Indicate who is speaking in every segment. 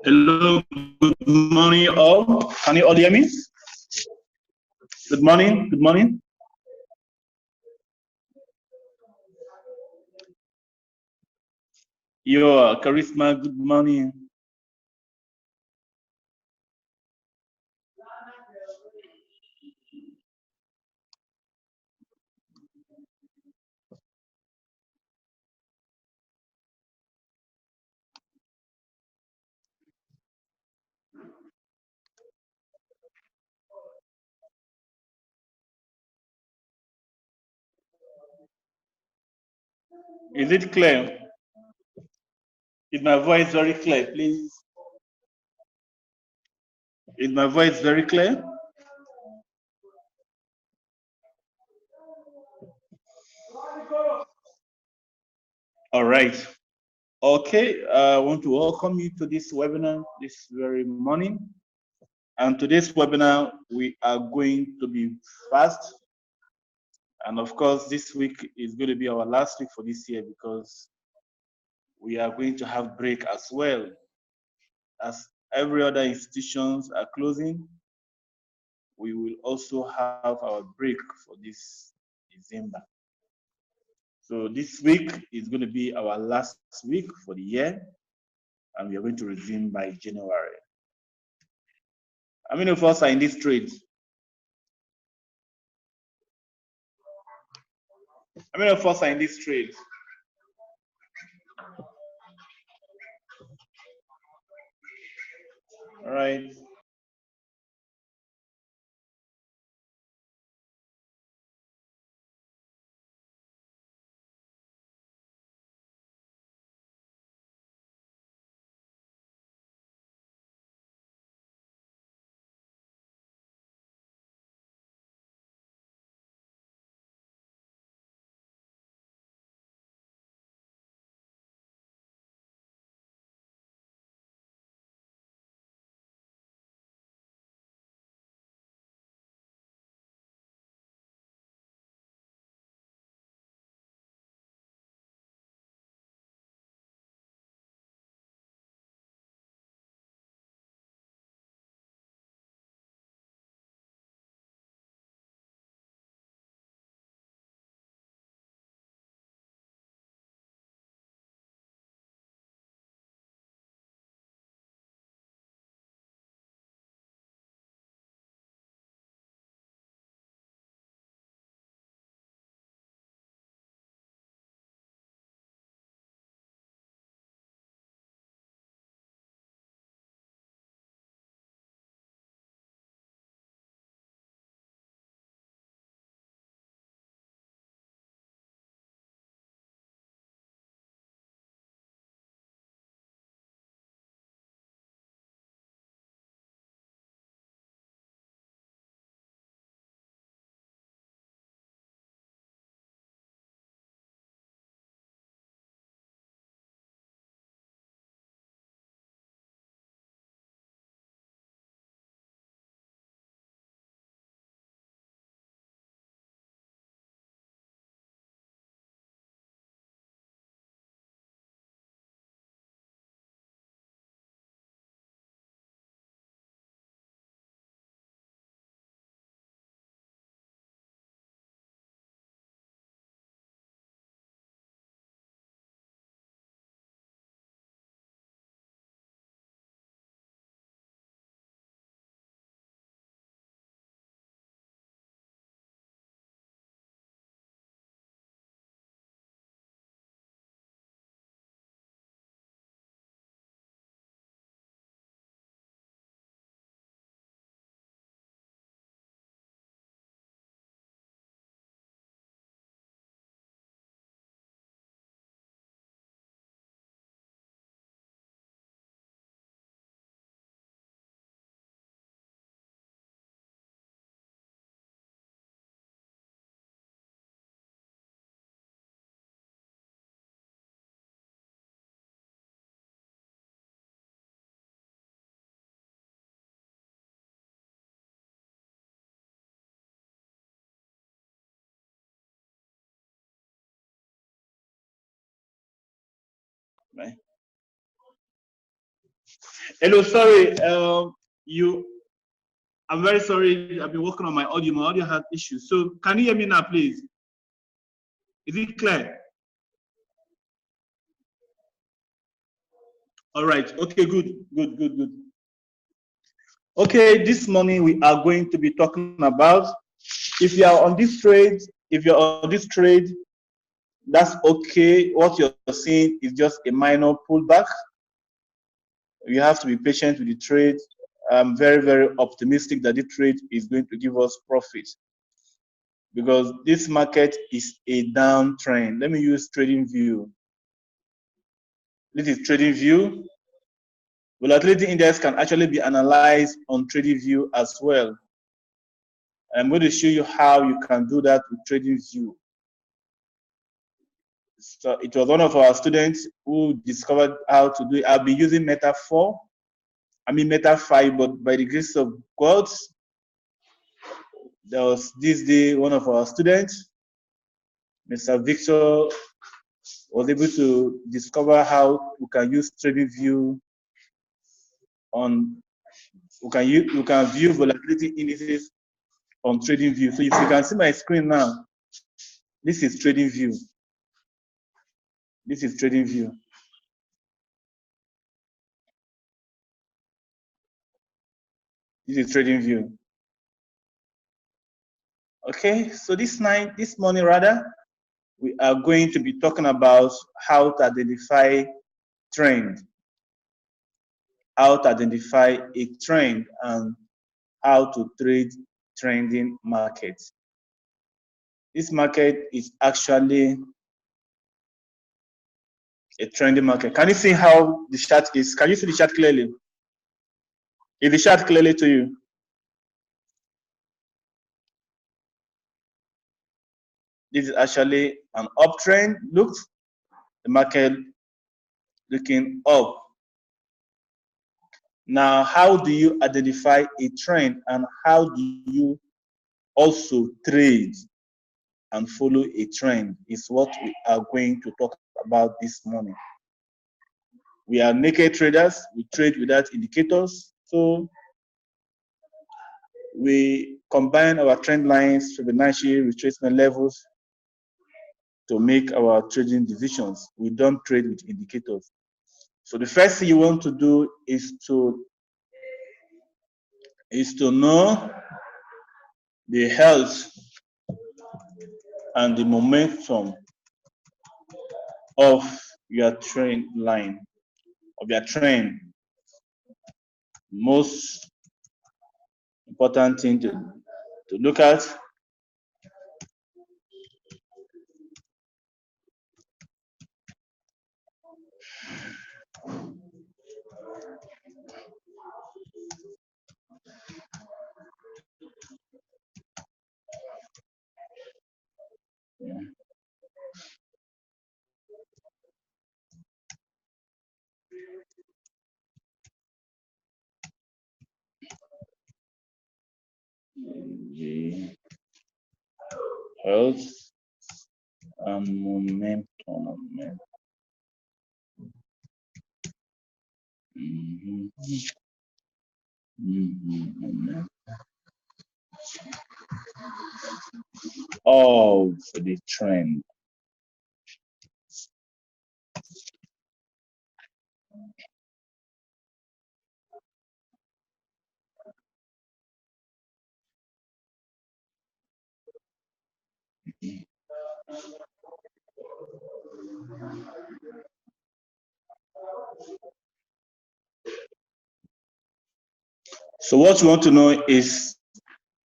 Speaker 1: Hello, good morning all. Can you all hear me? Good morning, good morning. Your charisma, good morning. Is it clear? Is my voice very clear, please? Is my voice very clear? All right. Okay, I want to welcome you to this webinar this very morning. And today's webinar, we are going to be fast. And of course, this week is going to be our last week for this year because we are going to have break as well. As every other institutions are closing, we will also have our break for this December. So this week is going to be our last week for the year, and we are going to resume by January. How many of us are in this trade? How many of us are in this trade? All right. Right. Hello, sorry. I'm very sorry. I've been working on my audio. My audio had issues. So can you hear me now, please? Is it clear? All right. Okay, good. Okay, this morning we are going to be talking about if you are on this trade, that's okay. What you're seeing is just a minor pullback. You have to be patient with the trade. I'm very optimistic that the trade is going to give us profit because this market is a downtrend. Let me use Tradingview. This is Tradingview. Volatility index can actually be analyzed on Tradingview as well. I'm going to show you how you can do that with Tradingview. So it was one of our students who discovered how to do it. I'll be using Meta 5, but by the grace of God, there was this day one of our students, Mr. Victor, was able to discover how we can use Tradingview on. You can view volatility indices on Tradingview. So if you can see my screen now, this is Tradingview. This is Tradingview. This is Tradingview. Okay, so this morning rather, we are going to be talking about how to identify trend, how to identify a trend, and how to trade trending markets. This market is actually a trending market. Can you see how the chart is? Can you see the chart clearly? Is the chart clearly to you? This is actually an uptrend. Look, the market looking up. Now, how do you identify a trend and how do you also trade and follow a trend is what we are going to talk about this morning. We are naked traders. We trade without indicators. So we combine our trend lines, Fibonacci retracement levels to make our trading decisions. We don't trade with indicators. So the first thing you want to do is to know the health and the momentum of your trend line, of your trend. Most important thing to look at. The health and momentum. Of the trend. So what you want to know is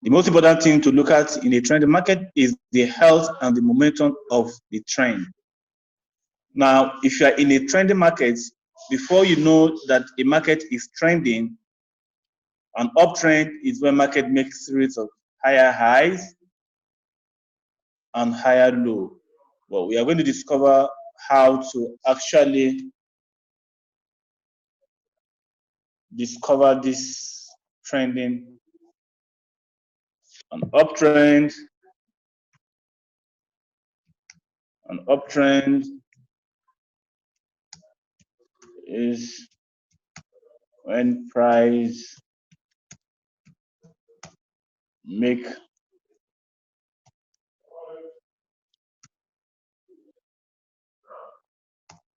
Speaker 1: the most important thing to look at in a trending market is the health and the momentum of the trend. Now, if you are in a trending market, before you know that a market is trending, an uptrend is when market makes series of higher highs and higher low. Well, we are going to discover how to actually discover this trending. An uptrend is when price make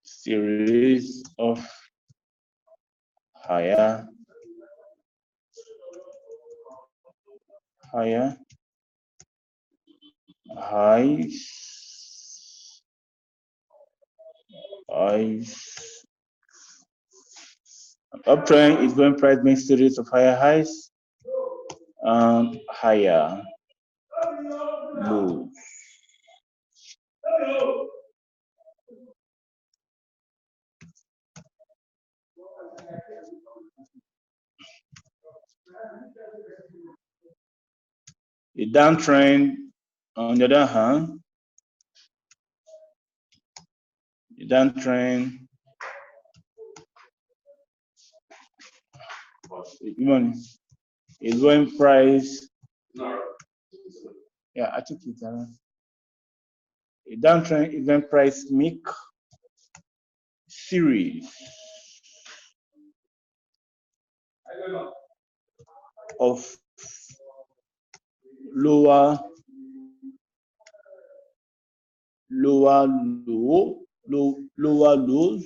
Speaker 1: series of higher highs, uptrend is when price makes series of higher highs and higher lows. A downtrend, on the other hand, the downtrend even is when price, yeah, I took it. A downtrend is when price make series of lower lows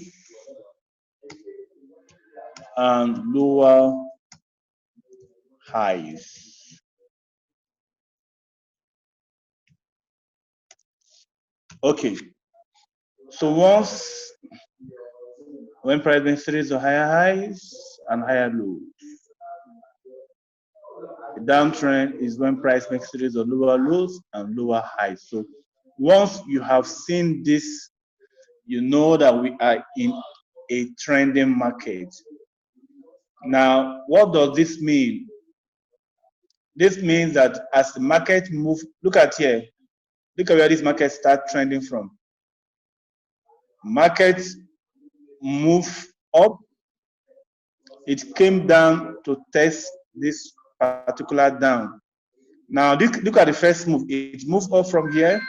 Speaker 1: and lower highs. Okay, so once when price makes series of higher highs and higher lows, the downtrend is when price makes series of lower lows and lower highs. So once you have seen this, you know that we are in a trending market. Now, what does this mean? This means that as the market moves, look at here, look at where this market starts trending from. Market move up, it came down to test this particular down. Now, look at the first move. It moved up from here.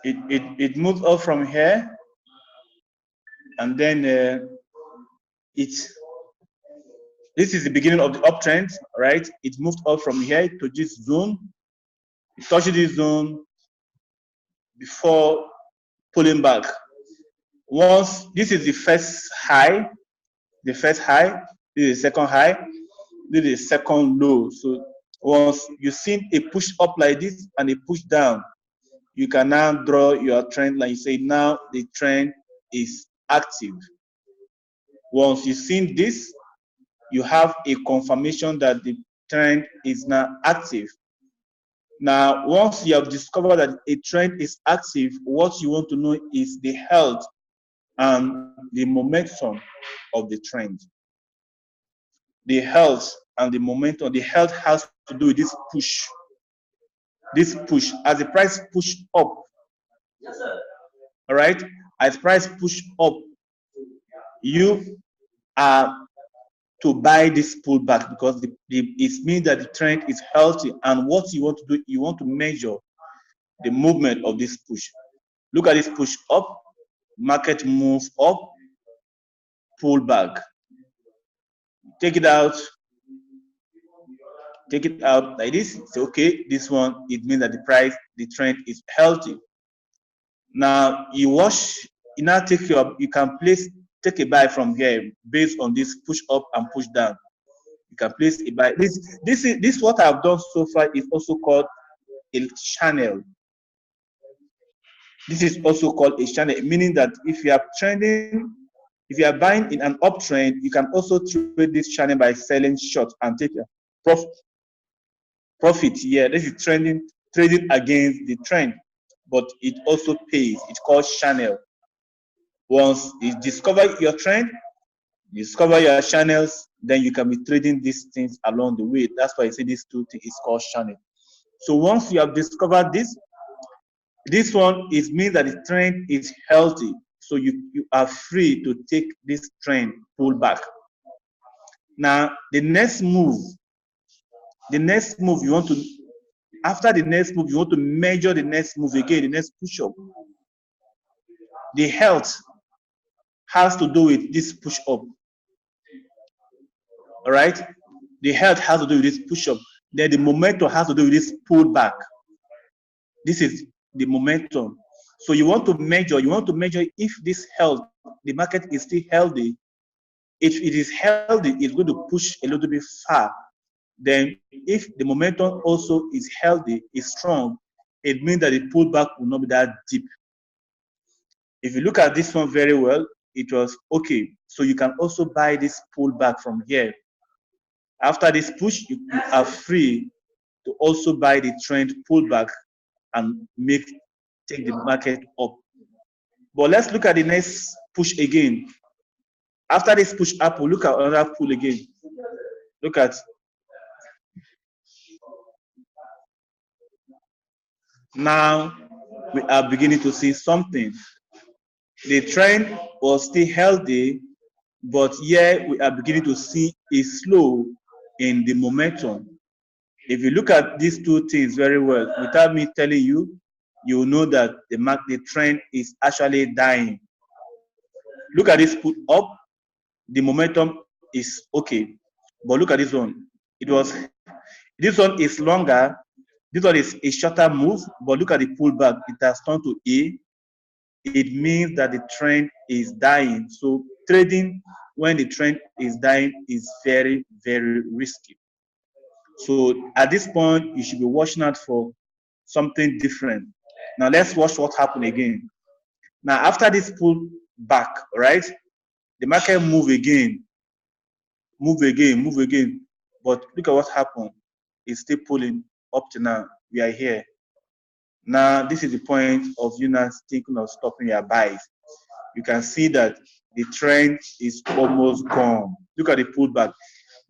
Speaker 1: It moved up from here, and then this is the beginning of the uptrend, right? It moved up from here to this zone. It touched this zone before pulling back. Once this is the first high, this is the second high, this is the second low. So once you see a push up like this and a push down, you can now draw your trend line. You say now the trend is active. Once you've seen this, you have a confirmation that the trend is now active. Now, once you have discovered that a trend is active, what you want to know is the health and the momentum of the trend. The health and the momentum, the health has to do with this push. This push, as the price push up, all right, as price push up, you are to buy this pullback because it means that the trend is healthy. And what you want to do, you want to measure the movement of this push. Look at this push up, market moves up, pull back. Take it out like this. It's okay. This one, it means that the trend is healthy. Now you now you can take a buy from here based on this push up and push down. You can place a buy. This what I've done so far is also called a channel. This is also called a channel, meaning that if you are buying in an uptrend, you can also trade this channel by selling short and take a profit. Yeah, this is trading against the trend, but it also pays. It's called channel. Once you discover your trend, discover your channels, then you can be trading these things along the way. That's why I say these two things is called channel. So once you have discovered this one means that the trend is healthy. So you are free to take this trend pullback. Now the next move you want to, after the next move, you want to measure the next move again, the next push up. the health has to do with this push up. All right, the health has to do with this push up. Then the momentum has to do with this pullback. This is the momentum. So you want to measure if this health, the market is still healthy. If it is healthy, it's going to push a little bit far. Then if the momentum also is healthy, is strong, it means that the pullback will not be that deep. If you look at this one very well, it was okay. So you can also buy this pullback from here. After this push, you are free to also buy the trend pullback and take the market up. But let's look at the next push again. After this push up, we'll look at another pull again. Look at now we are beginning to see something. The trend was still healthy, but here we are beginning to see a slow in the momentum. If you look at these two things very well, without me telling you, you will know that the trend is actually dying. Look at this put up, the momentum is okay, but look at this one. This one is longer. This one is a shorter move, but look at the pullback. It has turned to A. It means that the trend is dying. So trading when the trend is dying is very, very risky. So at this point, you should be watching out for something different. Now let's watch what happened again. Now after this pull back, right, the market move again. But look at what happened. It's still pulling up to now. We are here. Now this is the point of you now thinking of stopping your buys. You can see that the trend is almost gone. Look at the pullback.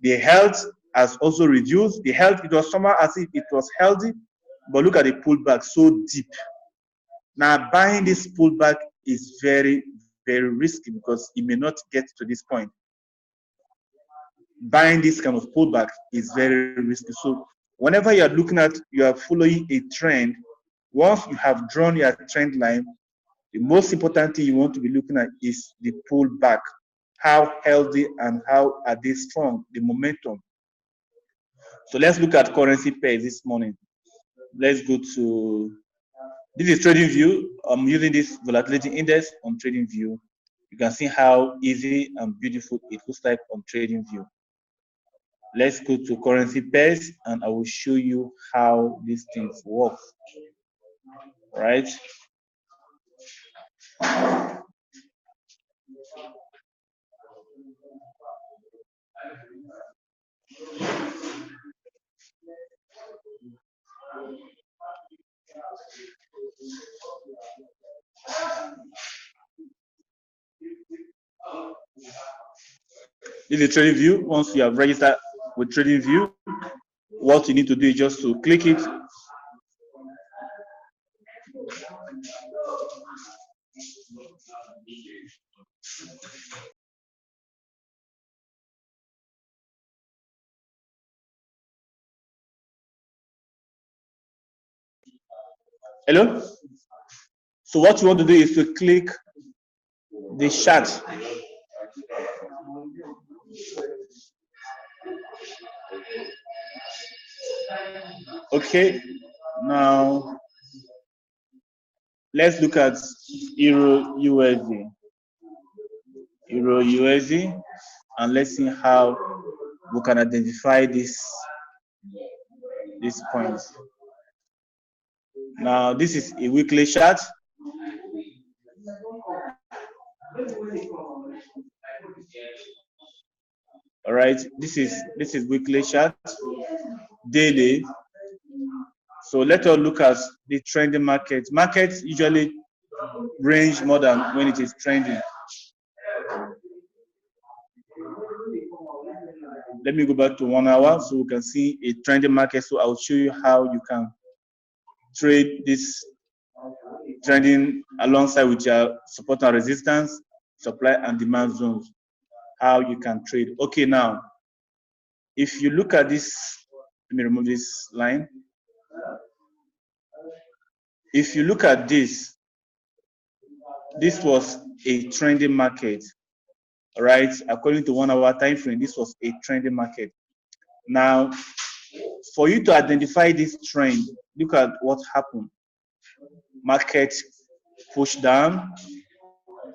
Speaker 1: The health has also reduced. The health, it was somehow as if it was healthy, but look at the pullback so deep. Now buying this pullback is very, very risky because you may not get to this point. Buying this kind of pullback is very risky. So whenever you are following a trend, once you have drawn your trend line, the most important thing you want to be looking at is the pullback. How healthy and how are they strong, the momentum. So let's look at currency pairs this morning. Let's go to, this is Tradingview. I'm using this volatility index on Tradingview. You can see how easy and beautiful it looks like on Tradingview. Let's go to currency pairs and I will show you how these things work. Right? This is Tradingview. Once you have registered with Tradingview, what you need to do is just to click it. Hello? So what you want to do is to click the chart. Okay, now let's look at Euro USD. Euro USD, and let's see how we can identify this point. Now this is a weekly chart. All right, this is weekly chart, daily. So let us look at the trending market. Markets usually range more than when it is trending. Let me go back to 1 hour so we can see a trending market. So I'll show you how you can trade this trending alongside with your support and resistance, supply and demand zones. How you can trade. Okay, now if you look at this, let me remove this line. If you look at this, this was a trending market, right? According to 1 hour time frame, this was a trending market. Now, for you to identify this trend, look at what happened. Market push down,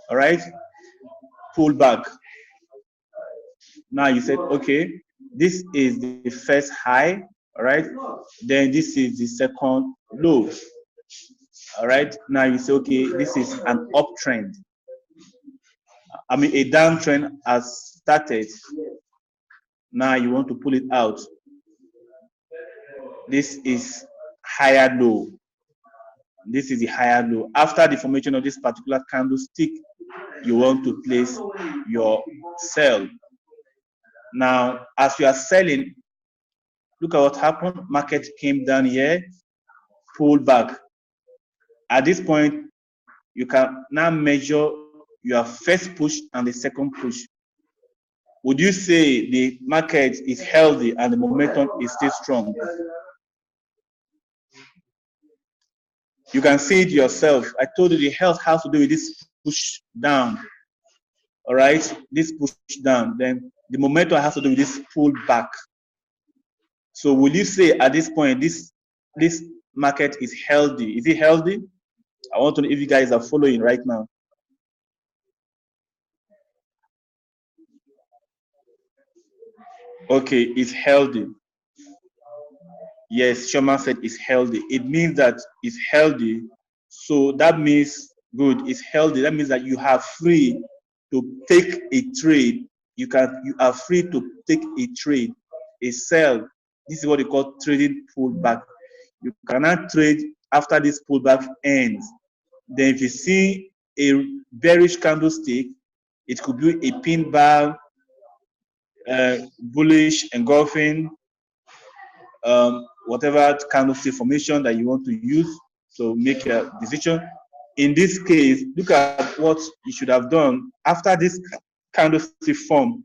Speaker 1: all right, pull back. Now you said, okay, this is the first high, all right, then this is the second low, all right. Now you say, okay, this is an uptrend. I mean, a downtrend has started. Now you want to pull it out. This is higher low. This is the higher low. After the formation of this particular candlestick, you want to place your sell. Now, as you are selling, look at what happened. Market came down here, pulled back. At this point, you can now measure your first push and the second push. Would you say the market is healthy and the momentum is still strong? You can see it yourself. I told you the health has to do with this push down. All right, this push down. Then the momentum has to do with this pull back. So will you say at this point this market is healthy? Is it healthy? I want to know if you guys are following right now. Okay, it's healthy. Yes, Sherman said it's healthy. It means that it's healthy. So that means good. It's healthy. That means that you are free to take a trade. You are free to take a trade, a sell. This is what they call trading pullback. You cannot trade after this pullback ends. Then if you see a bearish candlestick, it could be a pin bar, bullish engulfing, whatever candlestick formation that you want to use to make a decision. In this case, look at what you should have done. After this candlestick form,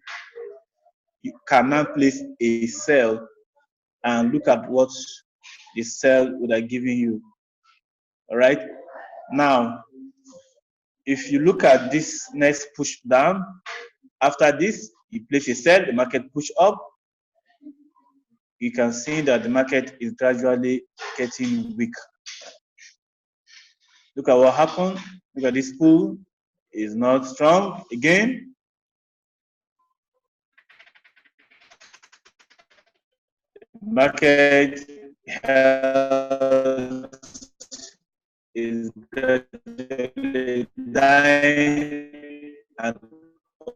Speaker 1: you can now place a sell and look at what the sell would have given you. All right. Now, if you look at this next push down, after this, you place a sell, the market push up. You can see that the market is gradually getting weak. Look at what happened. Look at this pull is not strong again. Market health is gradually dying and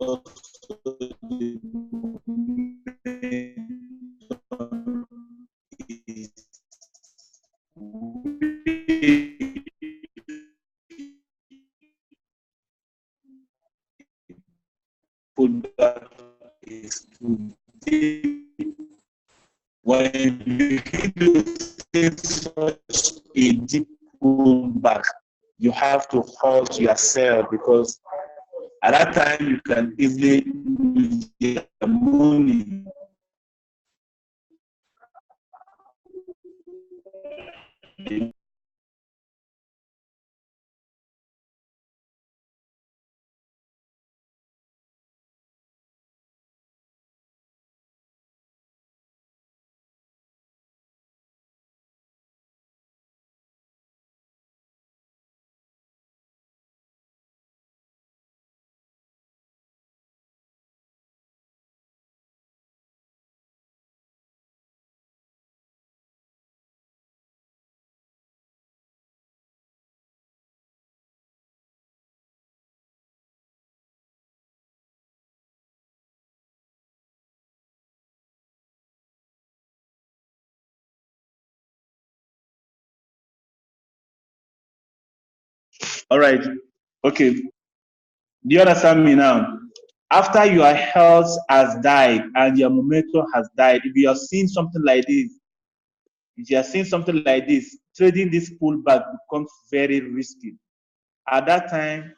Speaker 1: also the is pullback is too deep. When you hit such a deep pullback, you have to halt yourself because at that time you can easily lose your money. All right. Okay. Do you understand me now? After your health has died and your momentum has died, if you are seeing something like this, trading this pullback becomes very risky. At that time,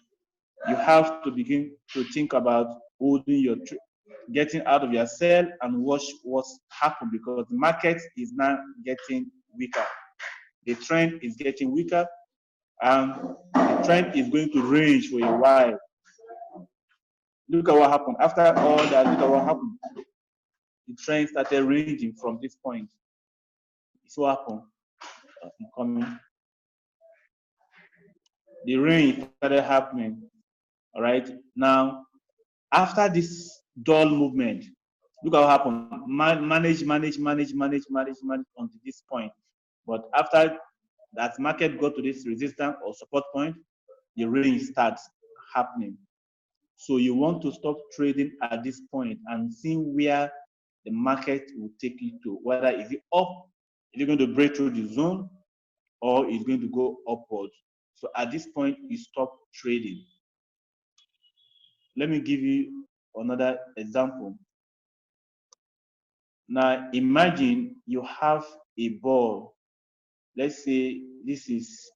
Speaker 1: you have to begin to think about holding your getting out of your sell and watch what's happened because the market is now getting weaker. The trend is getting weaker and the trend is going to range for a while. Look at what happened. After all that, look at what happened. The trend started ranging from this point. It's what happened. I'm coming. The range started happening. All right. Now, after this dull movement, look at what happened. Manage until this point. But after that market got to this resistance or support point, the range starts happening. So you want to stop trading at this point and see where the market will take you to. Whether is it up, is it going to break through the zone, or is going to go upwards. So at this point, you stop trading. Let me give you another example. Now imagine you have a ball. Let's say this is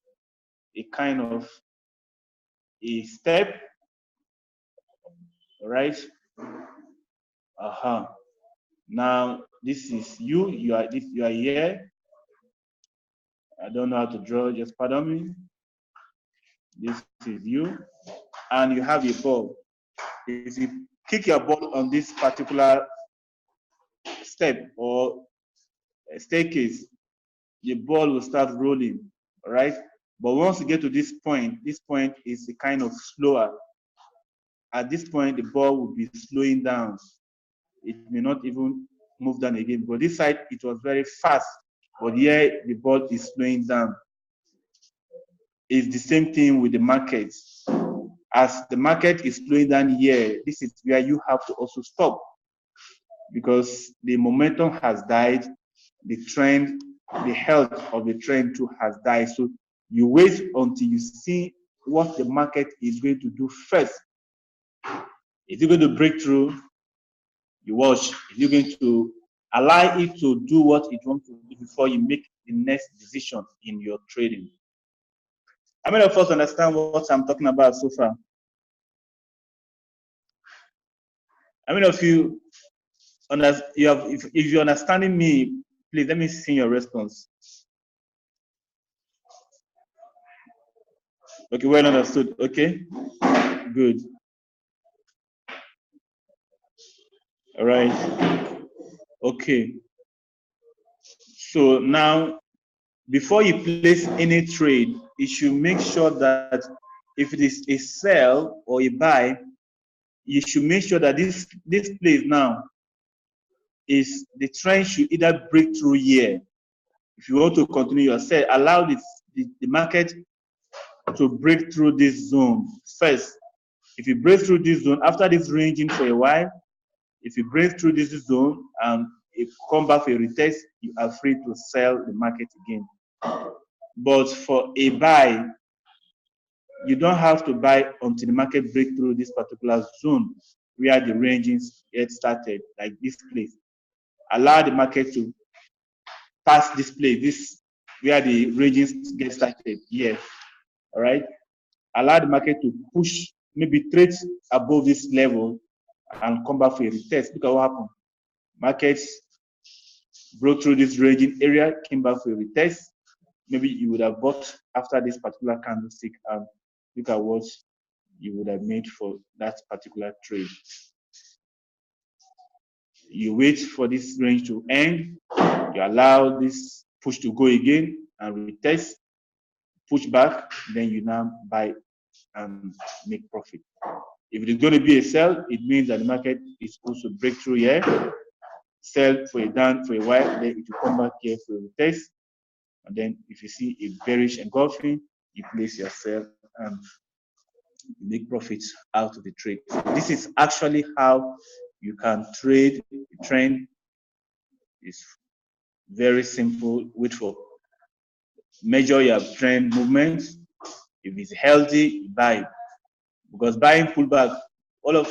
Speaker 1: a kind of a step, right? Now this is you. You are here. I don't know how to draw. Just pardon me. This is you, and you have a ball. If you kick your ball on this particular step or staircase, the ball will start rolling, right? But once you get to this point is a kind of slower. At this point, the ball will be slowing down. It may not even move down again. But this side, it was very fast. But here, the ball is slowing down. It's the same thing with the market. As the market is slowing down here, this is where you have to also stop, because the momentum has died, the trend, the health of the trend too has died. So you wait until you see what the market is going to do first. Is it going to break through? You watch. Is it going to allow it to do what it wants to do before you make the next decision in your trading? How many of us understand what I'm talking about so far? How many of you if you're understanding me, please let me see your response. Okay, well understood. Okay, good. All right. Okay. So now, before you place any trade, you should make sure that if it is a sell or a buy, you should make sure that this place now is the trend should either break through here. If you want to continue your sell, allow the market to break through this zone first. If you break through this zone, after this ranging for a while, if you break through this zone and you come back for a retest, you are free to sell the market again. But for a buy, you don't have to buy until the market break through this particular zone where the ranging get started, like this place. Allow the market to pass this place, this where the ranging get started. Yes, all right. Allow the market to push, maybe trade above this level and come back for a retest. Look at what happened. Markets broke through this ranging area, came back for a retest. Maybe you would have bought after this particular candlestick, and look at what you would have made for that particular trade. You wait for this range to end, you allow this push to go again and retest, push back, then you now buy and make profit. If it is going to be a sell, it means that the market is supposed to break through here, sell for a down for a while, then it will come back here for a retest. And then if you see a bearish engulfing, you place your sell and you make profits out of the trade. So this is actually how you can trade the trend. It's very simple. Wait for measure your trend movement. If it's healthy, you buy. Because buying pullback,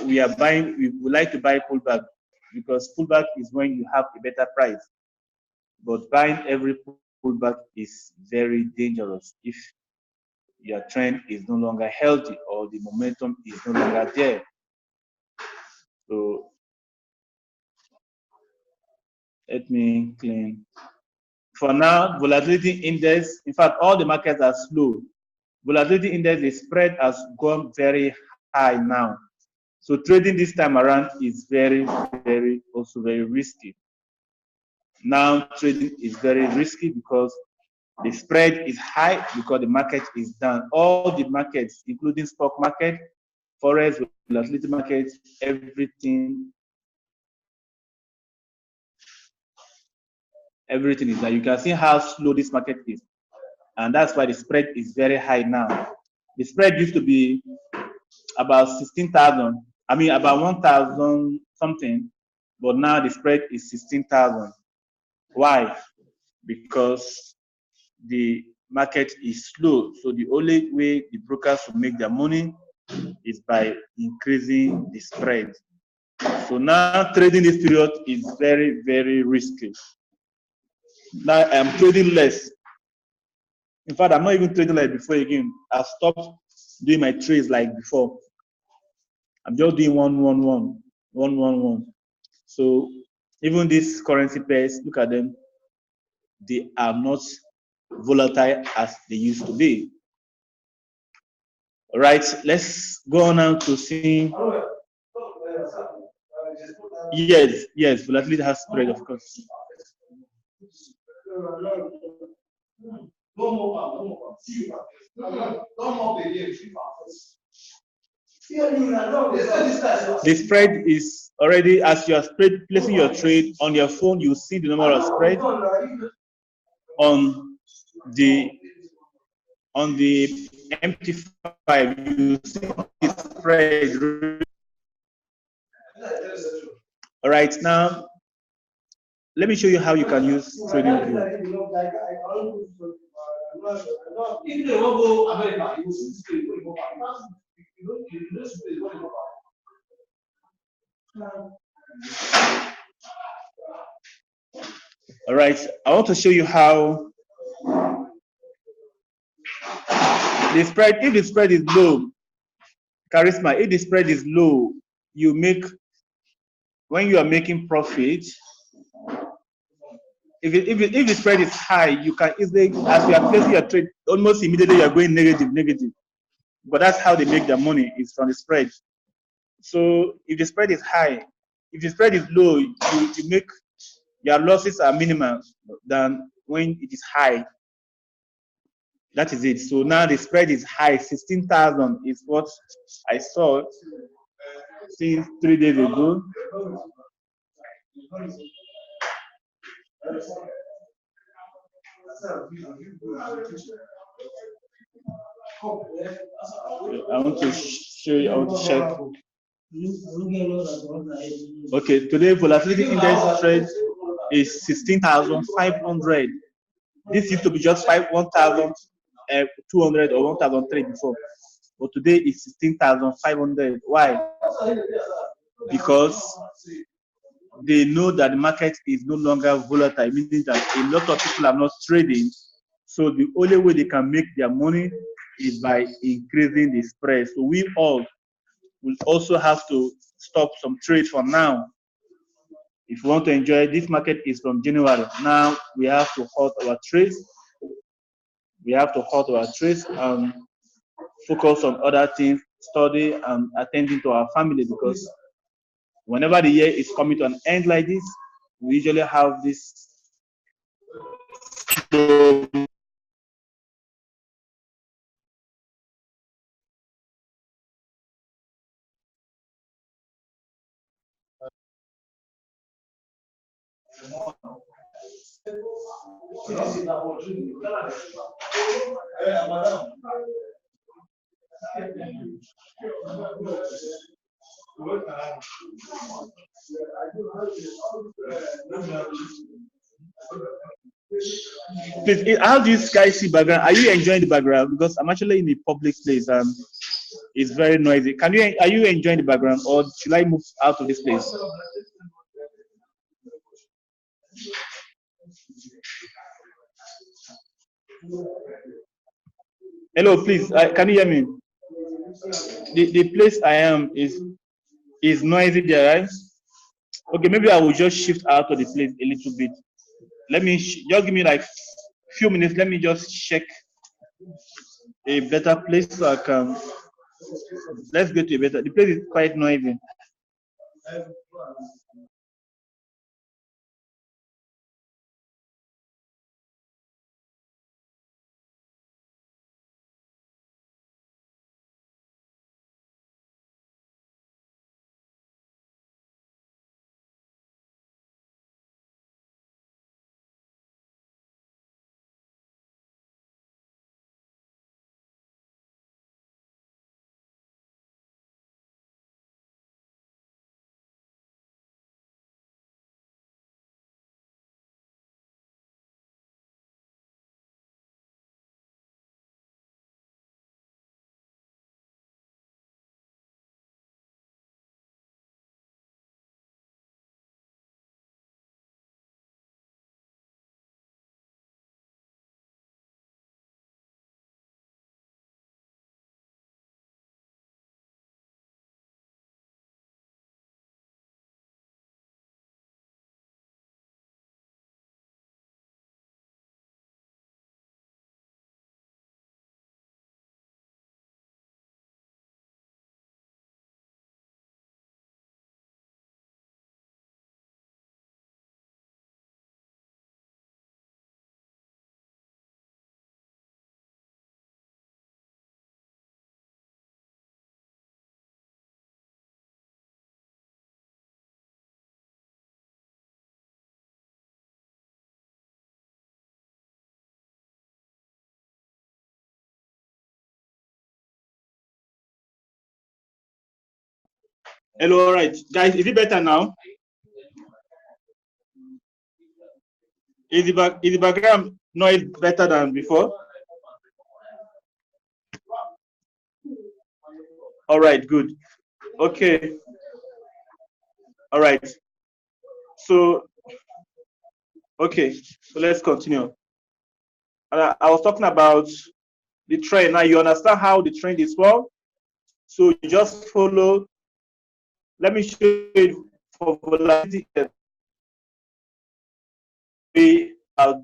Speaker 1: we are buying, we would like to buy pullback because pullback is when you have a better price. But buying every pullback is very dangerous if your trend is no longer healthy or the momentum is no longer there. So let me clean. For now, volatility index, in fact, all the markets are slow. volatility index, the spread has gone very high now. So trading this time around is very, also very risky. Now trading is very risky because the spread is high because the market is down. All the markets, including stock market, forex, volatility market, everything is that you can see how slow this market is, and that's why the spread is very high now. The spread used to be about 16,000, I mean about 1,000 something, but now the spread is 16,000. Why? Because the market is slow, so the only way the brokers will make their money is by increasing the spread. So now trading this period is very, very risky. Now I am trading less. In fact, I'm not even trading like before again. I've stopped doing my trades like before. I'm just doing one. So even these currency pairs, look at them, they are not volatile as they used to be. All right, let's go on now to see. Yes, volatility has spread, of course. The spread is already, as you are placing your trade on your phone, you see the number of spread on the MT5. You see the spread. All right, now let me show you how you can use Tradingview. All right, I want to show you how the spread, if the spread is low, Charisma, if the spread is low, you make, when you are making profit, if the spread is high, you can easily, as you are placing your trade, almost immediately you are going negative. But that's how they make their money, is from the spread. So if the spread is high, if the spread is low, you make, your losses are minimal than when it is high. That is it. So now the spread is high. 16,000 is what I saw since 3 days ago. I want to show you, I want to check. Okay, today volatility index trade is 16,500. This used to be just 1,200 or 1,003 before, but today is 16,500. Why? Because they know that the market is no longer volatile, meaning that a lot of people are not trading. So the only way they can make their money is by increasing the spread. So we all will also have to stop some trades for now. If you want to enjoy, this market is from January. Now we have to halt our trades. We have to halt our trades and focus on other things, study and attending to our family, because whenever the year is coming to an end like this, we usually have this slow. Please, how do you guys see background? Are you enjoying the background? Because I'm actually in a public place and it's very noisy. Are you enjoying the background, or should I move out of this place? Hello, please. Can you hear me? The place I am is noisy there, right? Okay, maybe I will just shift out of the place a little bit. Let me just give me like few minutes. Let me just check a better place so I can. Let's go to a better. The place is quite noisy. Hello, all right, guys. Is it better now? Is the background noise better than before? All right, good. Okay. All right. So okay. So let's continue. I was talking about the trend. Now you understand how the trend is formed. So you just follow. Let me show you for volatility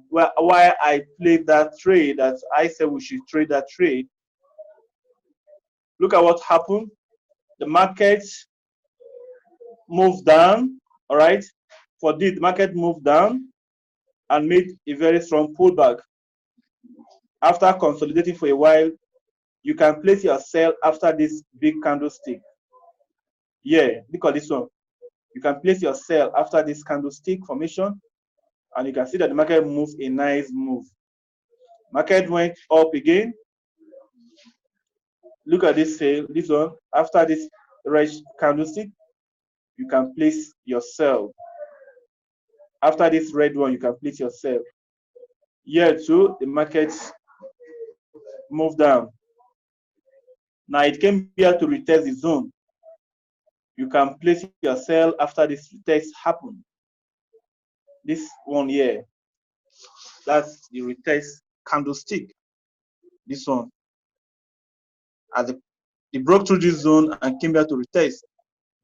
Speaker 1: why I played that trade that I said we should trade that trade. Look at what happened. The market moved down. All right. For this, the market moved down and made a very strong pullback. After consolidating for a while, you can place your sell after this big candlestick. Yeah, look at this one. You can place your sell after this candlestick formation, and you can see that the market moved a nice move. Market went up again. Look at this sale, this one. After this red candlestick, you can place your sell. After this red one, you can place your sell. Here too, the market moved down. Now it came here to retest the zone. You can place your sell after this retest happened. This one here, that's the retest candlestick. This one, as it broke through this zone and came here to retest.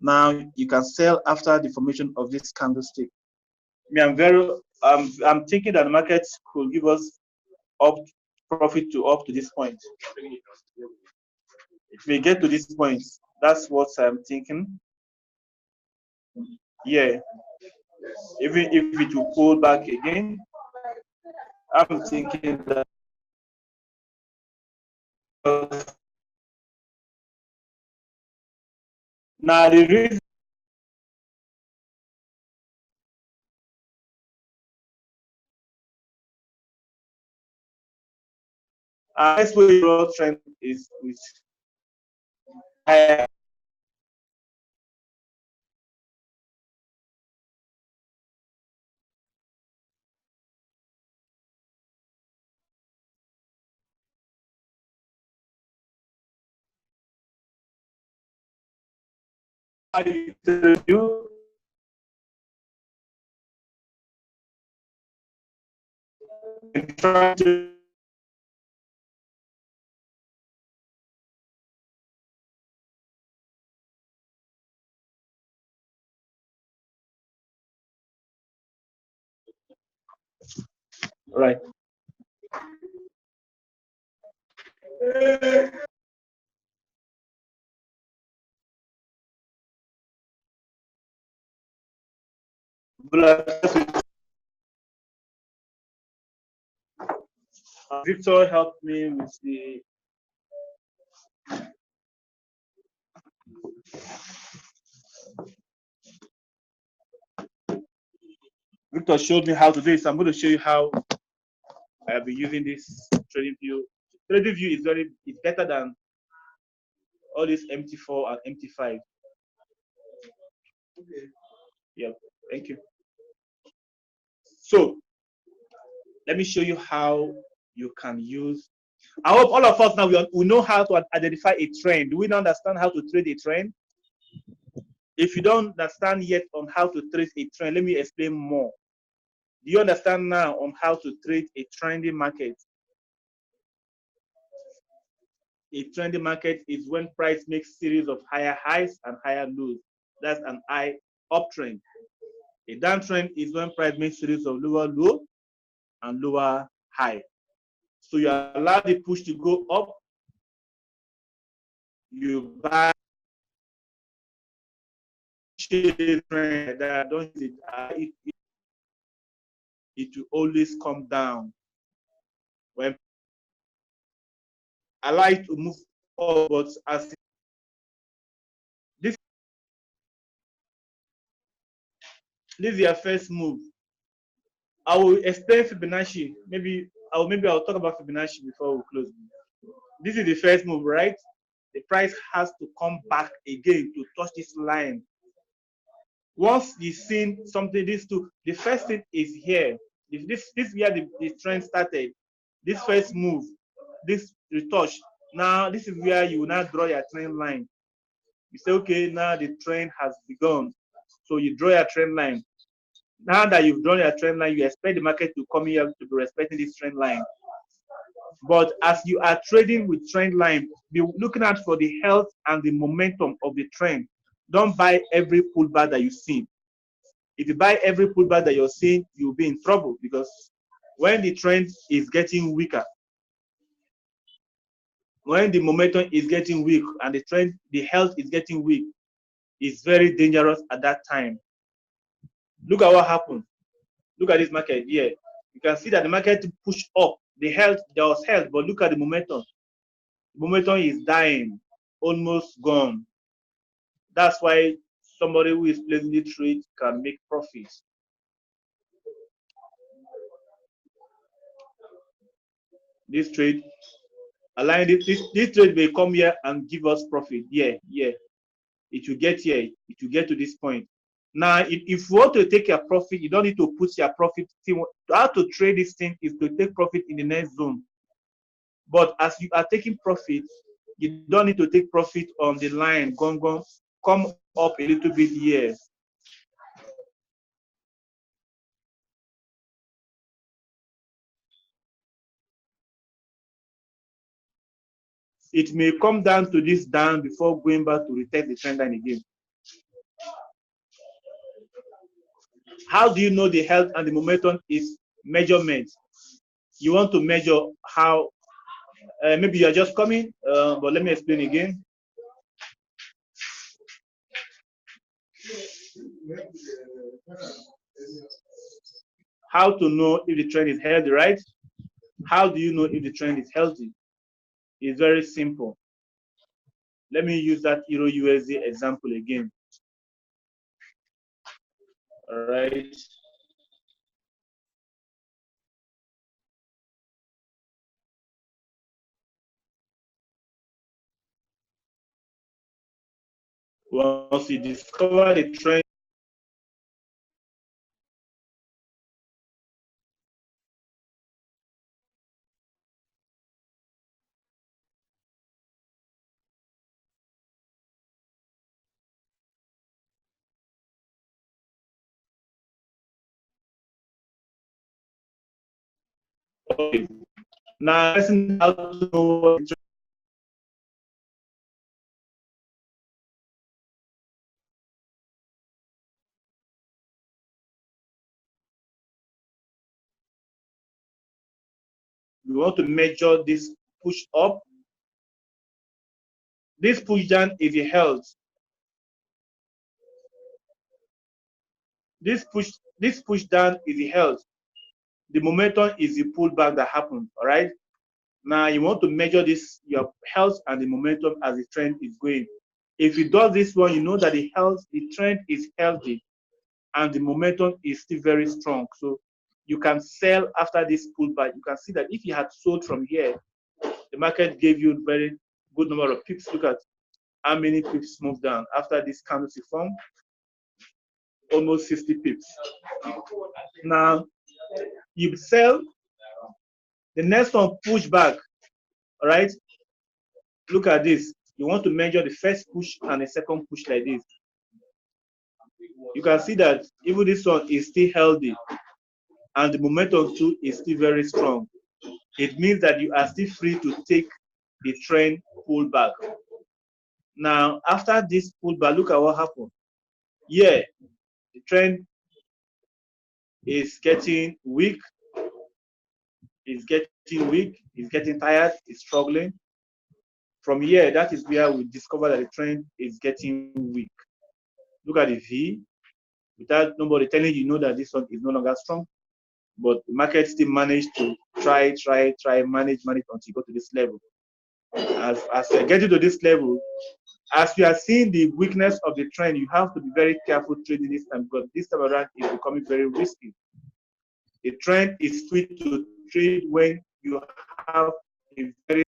Speaker 1: Now you can sell after the formation of this candlestick. I mean, I'm thinking that the market could give us up profit to up to this point. It may get to this point. That's what I'm thinking. Yeah. Even if it will pull back again, I'm thinking that now the reason next way broad trend is with higher. You try to right. Victor helped me with the Victor showed me how to do this. I'm going to show you how I have been using this Tradingview. Tradingview is better than all this MT4 and MT5. Okay. Yeah, thank you. So let me show you how you can use. I hope all of us now we know how to identify a trend. Do we understand how to trade a trend? If you don't understand yet on how to trade a trend, let me explain more. Do you understand now on how to trade a trending market? A trending market is when price makes series of higher highs and higher lows. That's an uptrend. A downtrend is when price makes series of lower low and lower high. So you allow the push to go up, you buy trend that don't it will always come down. When I like to move forward as this is your first move. I will explain Fibonacci. Maybe I'll talk about Fibonacci before we close. This is the first move, right? The price has to come back again to touch this line. Once you've seen something, the first thing is here. This is where the trend started. This first move, this retouch. Now this is where you will now draw your trend line. You say, okay, now the trend has begun. So you draw your trend line. Now that you've drawn your trend line, you expect the market to come here to be respecting this trend line. But as you are trading with trend line, be looking out for the health and the momentum of the trend. Don't buy every pullback that you see. If you buy every pullback that you're seeing, you'll be in trouble, because when the trend is getting weaker, when the momentum is getting weak and the health is getting weak, it's very dangerous at that time. Look at what happened. Look at this market here. You can see that the market pushed up. There was health, but look at the momentum. The momentum is dying, almost gone. That's why somebody who is placing the trade can make profits. This trade, this trade may come here and give us profit. Yeah. It will get here. It will get to this point. Now, if you want to take your profit, you don't need to put your profit. How to trade this thing is to take profit in the next zone. But as you are taking profit, you don't need to take profit on the line. Come up a little bit here. It may come down to this down before going back to retest the trend line again. How do you know the health and the momentum is measurement? You want to measure how, maybe you're just coming, but let me explain again. How to know if the trend is healthy, right? How do you know if the trend is healthy? It's very simple. Let me use that Euro USD example again. All right. Once you discover the trend, okay. Now, listen how to know we want to measure this push up This push down is a held. This push down is a held. The momentum is the pullback that happened. All right. Now you want to measure this your health and the momentum as the trend is going. If you do this one, you know that the trend is healthy, and the momentum is still very strong. So you can sell after this pullback. You can see that if you had sold from here, the market gave you very good number of pips. Look at how many pips moved down after this candlestick form, almost 60 pips. Now you sell, the next one push back. All right, look at this. You want to measure the first push and the second push like this. You can see that even this one is still healthy, and the momentum too is still very strong. It means that you are still free to take the trend pullback. Now, after this pullback, look at what happened. Yeah, the trend is getting weak, it's getting tired, it's struggling. From here, that is where we discover that the trend is getting weak. Look at the V. Without nobody telling you, know that this one is no longer strong, but the market still managed to try, manage until you go to this level. As you're getting to this level, as you are seeing the weakness of the trend, you have to be very careful trading this time, because this time around is becoming very risky. The trend is sweet to trade when you have a very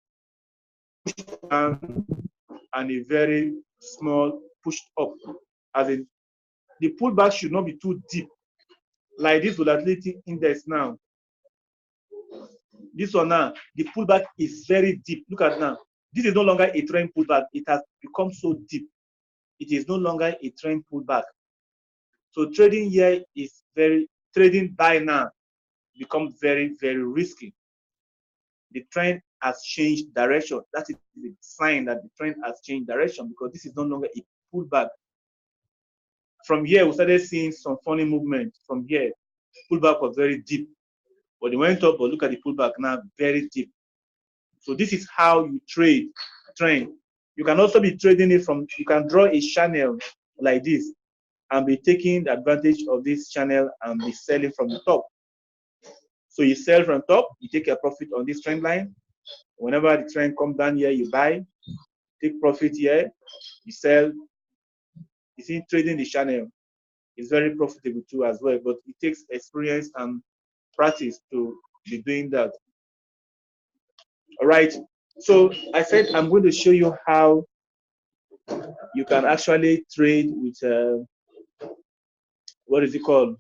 Speaker 1: push down and a very small push up. As in, the pullback should not be too deep. Like this volatility index now. This one now, the pullback is very deep. Look at now. This is no longer a trend pullback. It has become so deep. It is no longer a trend pullback. So trading here is trading buy now becomes very, very risky. The trend has changed direction. That is a sign that the trend has changed direction, because this is no longer a pullback. From here, we started seeing some funny movement. From here, pullback was very deep, but it went up, but look at the pullback now, very deep. So this is how you trade trend. You can also be trading it from, you can draw a channel like this and be taking advantage of this channel and be selling from the top. So you sell from top, you take a profit on this trend line. Whenever the trend comes down here, you buy, take profit here, you sell. You see, trading the channel is very profitable too as well, but it takes experience and practice to be doing that. All right. So I said I'm going to show you how you can actually trade with what is it called?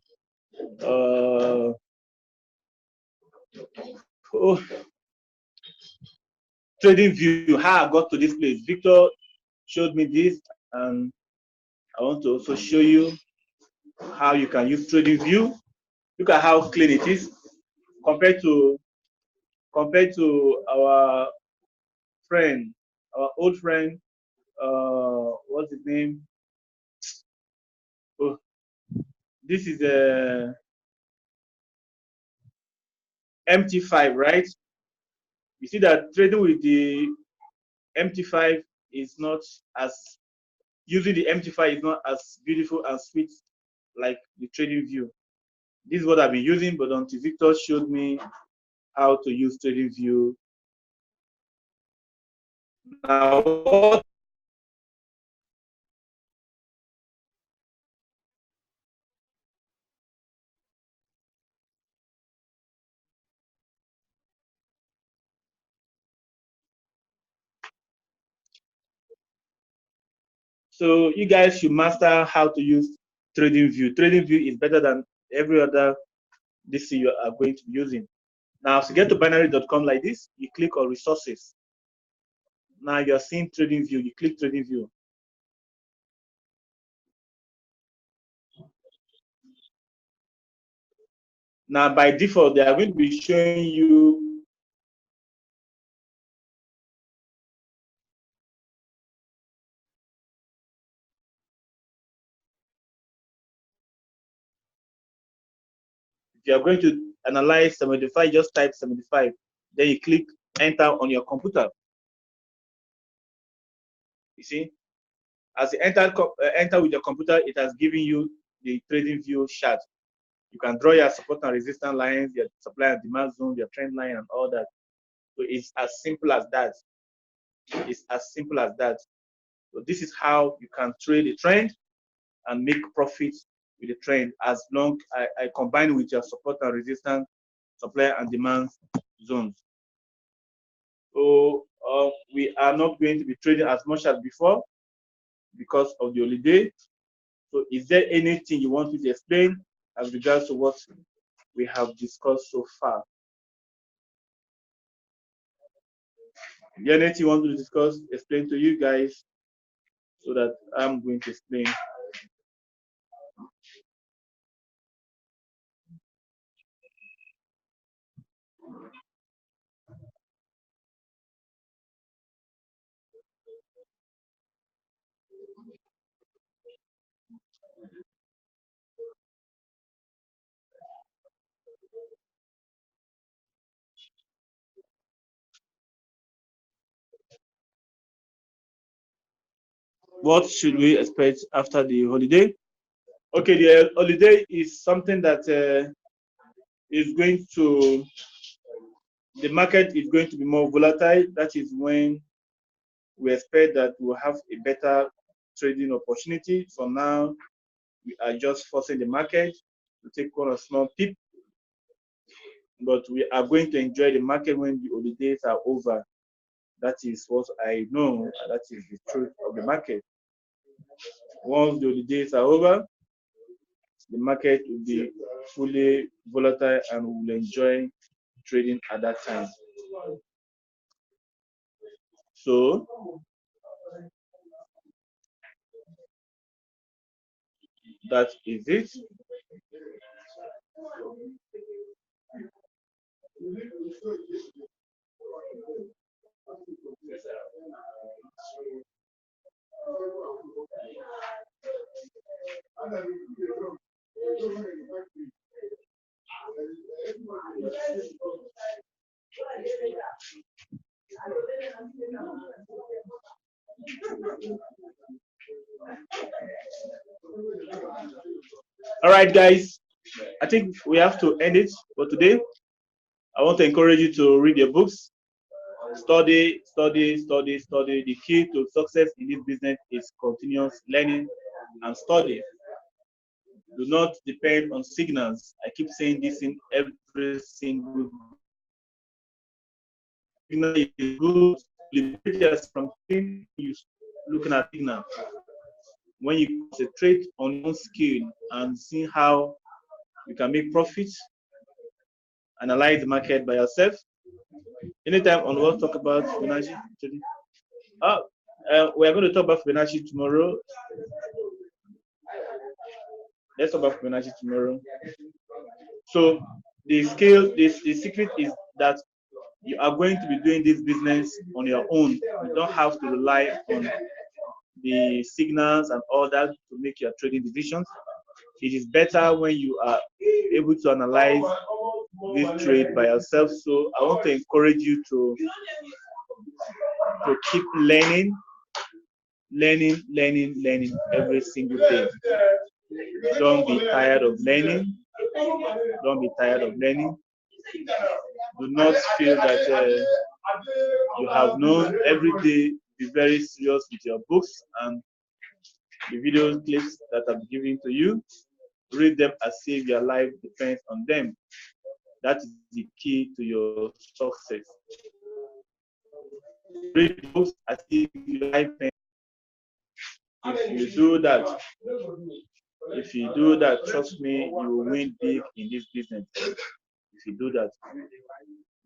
Speaker 1: Oh, Tradingview. How I got to this place. Victor showed me this, and I want to also show you how you can use Tradingview. Look at how clean it is compared to our friend, our old friend. What's his name? Oh, this is a MT5, right? You see that trading with the MT5 is not as using the MT5 is not as beautiful and sweet like the Tradingview. This is what I've been using, but until Victor showed me how to use Tradingview. Now, so you guys should master how to use Tradingview. Tradingview is better than every other DC you are going to be using. Now, to get to binary.com like this, you click on resources. Now you're seeing Tradingview. You click Tradingview. Now, by default, they are going to be showing you if you are going to analyze 75, just type 75. Then you click enter on your computer. You see, as you enter with your computer, it has given you the Tradingview chart. You can draw your support and resistance lines, your supply and demand zone, your trend line, and all that. So it's as simple as that. It's as simple as that. So this is how you can trade a trend and make profits with the trend, as long I combine with your support and resistance, supply and demand zones. So we are not going to be trading as much as before because of the holiday. So is there anything you want me to explain as regards to what we have discussed so far? Is there anything you want to discuss, explain to you guys, so that I'm going to explain? What should we expect after the holiday? Okay, the holiday is something that is going to, the market is going to be more volatile. That is when we expect that we'll have a better trading opportunity. For now, we are just forcing the market to take one a small peep, but we are going to enjoy the market when the holidays are over. That is what I know. That is the truth of the market. Once the holidays are over, the market will be fully volatile and we will enjoy trading at that time. So that is it. All right, guys. I think we have to end it for today. I want to encourage you to read your books. Study, study, study, study. The key to success in this business is continuous learning and study. Do not depend on signals. I keep saying this in every single signal is good. Liberate yourself from you looking at signal. When you concentrate on your own skill and see how you can make profits, analyze the market by yourself. Anytime on what talk about Fibonacci today? We are going to talk about Fibonacci tomorrow. Let's talk about Fibonacci tomorrow. So the skill, the secret is that you are going to be doing this business on your own. You don't have to rely on the signals and all that to make your trading decisions. It is better when you are able to analyze this trade by yourself. So I want to encourage you to keep learning every single day. Don't be tired of learning. Don't be tired of learning. Do not feel that you have known. Every day. Be very serious with your books and the video clips that I'm giving to you. Read them as if your life depends on them. That is the key to your success. Read books as if your life depends. If you do that, trust me, you will win big in this business. If you do that.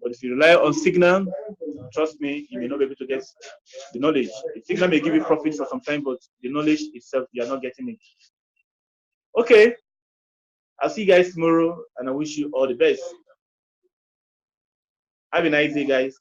Speaker 1: But if you rely on signal, trust me, you may not be able to get the knowledge. The signal may give you profit for some time, but the knowledge itself, you are not getting it. Okay. I'll see you guys tomorrow, and I wish you all the best. Have a nice day, guys.